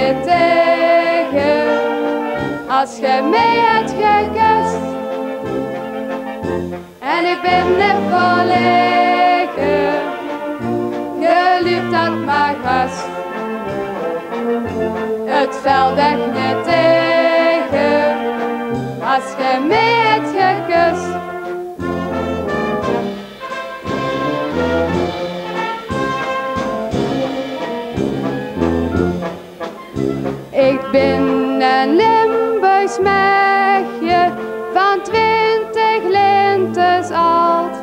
niet tegen als je mij hebt gekust. En ik ben net verlegen, geloof dat maar gast. Het valt echt niet tegen als je mij hebt gekust. Ik ben een Limburgs meisje van 20 lentes oud.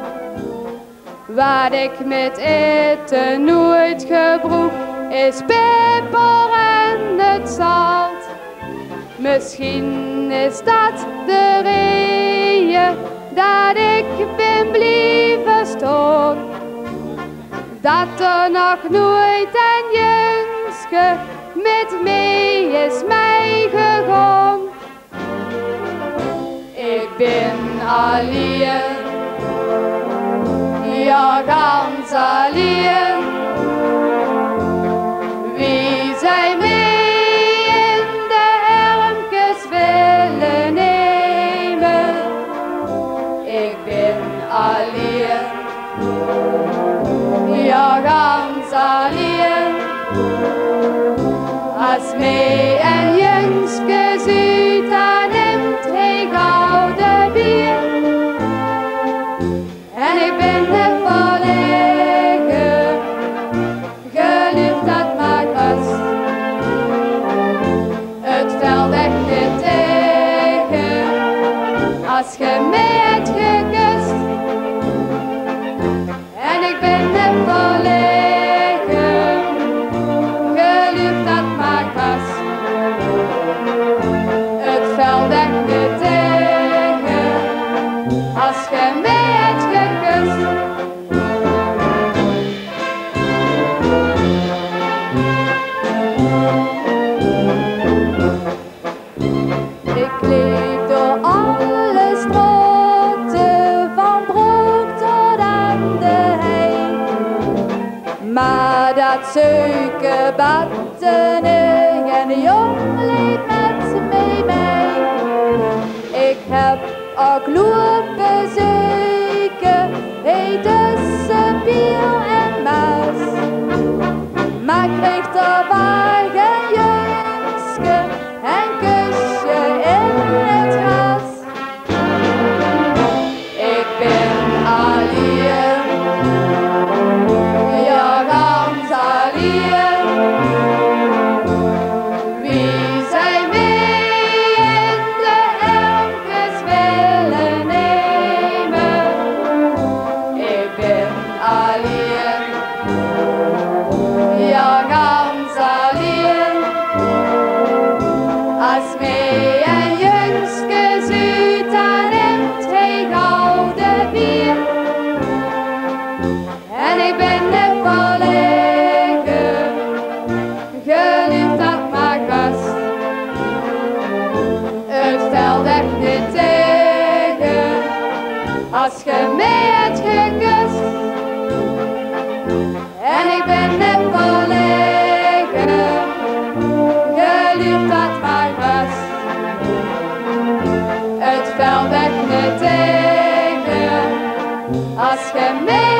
Wat ik met eten nooit gebruik is peper en het zout. Misschien is dat de reden dat ik ben blijven staan. Dat er nog nooit een jongske met mij is meegegaan. Ik ben alleen, ja ganz alleen. Wie zij mij in de armpjes willen nemen. Ik ben alleen, ja ganz alleen. Als mij een jongske zuid aanneemt, hij gouden bier. En ik ben net verlegen, geloof dat maar gast. Het valt echt niet tegen, als je mij hebt gekust. En ik ben net verlegen, geloof dat maar gast. Het valt echt niet tegen, als je mij hebt gekust. Ik leef door alle straten, van Broek tot aan de hei. Maar dat suikerbadden en jong leeft met mij mee. Ik heb ook lopen zeker, hey, tussen bier en maas. Maar kreeg er wagen jongske en kusje in het gras. Ik ben alleen, ja ganz alleen. Wie zij mij in de armpjes willen nemen. Ik ben alleen, ja ganz alleen. Als mij een jongske zuid aanneemt, hij gouden bier. En ik ben net verlegen, geloof dat maar gast. Het valt echt niet tegen, als je mij hebt gekust. En ik ben net verlegen, geloof dat maar gast. Het valt echt niet tegen, als je mij